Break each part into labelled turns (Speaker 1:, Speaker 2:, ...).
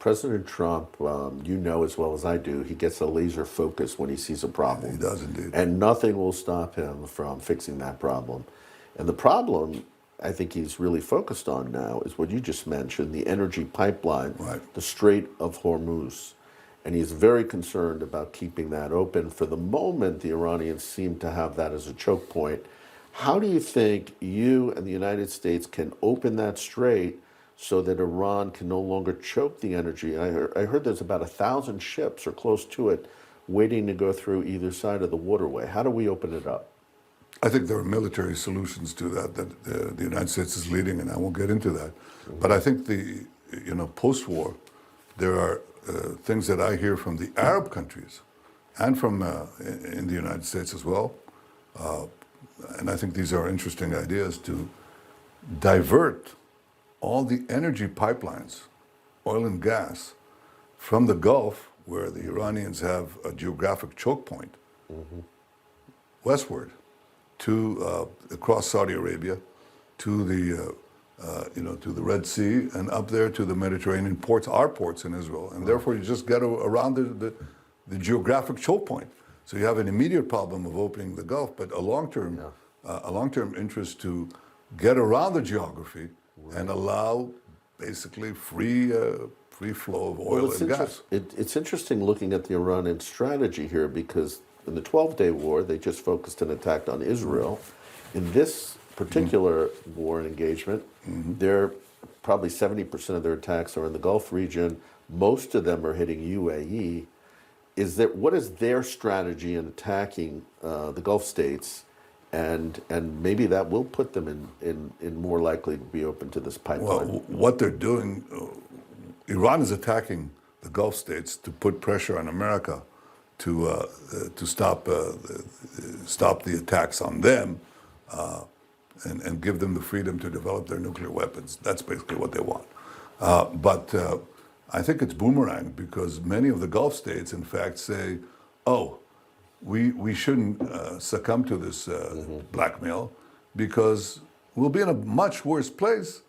Speaker 1: President Trump, you know as well as I do, he gets a laser focus when he sees a problem.
Speaker 2: He does indeed.
Speaker 1: And nothing will stop him from fixing that problem. And the problem I think he's really focused on now is what you just mentioned, the energy pipeline,
Speaker 2: Right.
Speaker 1: the Strait of Hormuz. And he's very concerned about keeping that open. For the moment, the Iranians seem to have that as a choke point. How do you think you and the United States can open that strait so that Iran can no longer choke the energy? I heard there's about 1,000 ships or close to it waiting to go through either side of the waterway. How do we open it up?
Speaker 2: I think there are military solutions to that the United States is leading, and I won't get into that. But I think post-war, there are things that I hear from the Arab countries and from in the United States as well. And I think these are interesting ideas to divert all the energy pipelines, oil and gas, from the Gulf, where the Iranians have a geographic choke point, westward to across Saudi Arabia, to the to the Red Sea, and up there to the Mediterranean ports, our ports in Israel, and therefore you just get around the geographic choke point. So you have an immediate problem of opening the Gulf, but a long-term interest to get around the geography and allow basically free flow of oil and gas.
Speaker 1: It's interesting looking at the Iranian strategy here, because in the 12-day war, they just focused an attack on Israel. In this particular war and engagement, they're probably 70% of their attacks are in the Gulf region. Most of them are hitting UAE. What is their strategy in attacking the Gulf states? And maybe that will put them in more likely to be open to this pipeline.
Speaker 2: Well, what they're doing, Iran is attacking the Gulf states to put pressure on America to stop the attacks on them and give them the freedom to develop their nuclear weapons. That's basically what they want. But I think it's boomerang, because many of the Gulf states, in fact, say, oh, we shouldn't succumb to this blackmail, because we'll be in a much worse place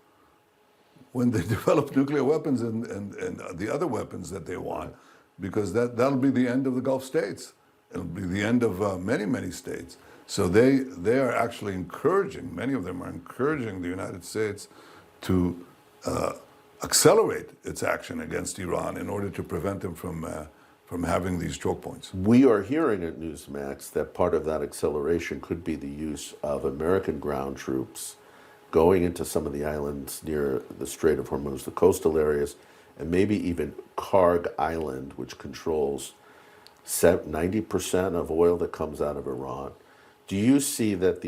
Speaker 2: when they develop nuclear weapons and the other weapons that they want, because that'll be the end of the Gulf states. It'll be the end of many, many states. So they are actually encouraging, many of them are encouraging the United States to accelerate its action against Iran in order to prevent them from having these choke points.
Speaker 1: We are hearing at Newsmax that part of that acceleration could be the use of American ground troops going into some of the islands near the Strait of Hormuz, the coastal areas, and maybe even Karg Island, which controls 90% of oil that comes out of Iran. Do you see that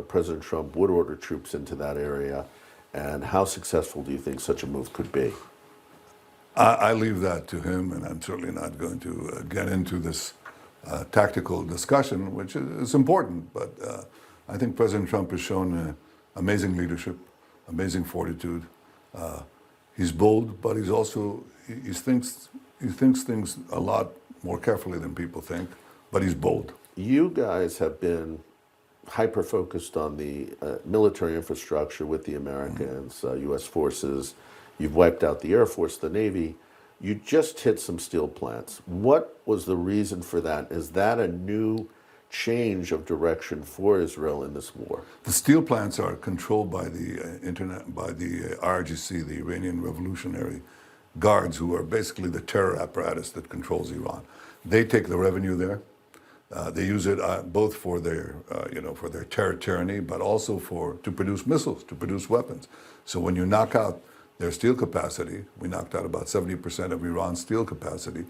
Speaker 1: President Trump would order troops into that area? And how successful do you think such a move could be?
Speaker 2: I leave that to him, and I'm certainly not going to get into this tactical discussion, which is important. But I think President Trump has shown amazing leadership, amazing fortitude. He's bold, but he thinks things a lot more carefully than people think. But he's bold.
Speaker 1: You guys have been hyper-focused on the military infrastructure with the Americans, U.S. forces. You've wiped out the Air Force, the Navy. You just hit some steel plants. What was the reason for that? Is that a new change of direction for Israel in this war?
Speaker 2: The steel plants are controlled by the IRGC, the Iranian Revolutionary Guards, who are basically the terror apparatus that controls Iran. They take the revenue there. They use it both for their terror tyranny, but also to produce missiles, to produce weapons. So when you knock out their steel capacity, we knocked out about 70% of Iran's steel capacity,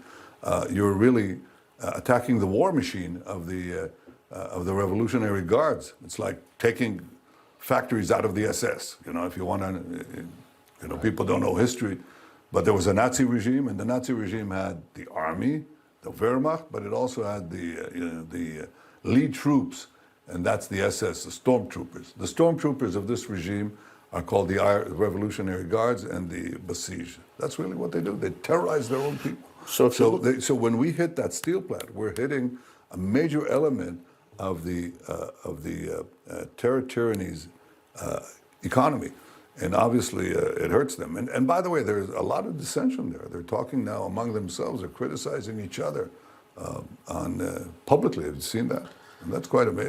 Speaker 2: you're really attacking the war machine of the Revolutionary Guards. It's like taking factories out of the SS. If you want to, people don't know history, but there was a Nazi regime, and the Nazi regime had the army, the Wehrmacht, but it also had the lead troops, and that's the SS, the stormtroopers. The stormtroopers of this regime are called the Revolutionary Guards and the Basij. That's really what they do. They terrorize their own people. So when we hit that steel plant, we're hitting a major element of the terror tyranny's economy. And obviously, it hurts them. And by the way, there's a lot of dissension there. They're talking now among themselves. They're criticizing each other publicly. Have you seen that? And that's quite amazing.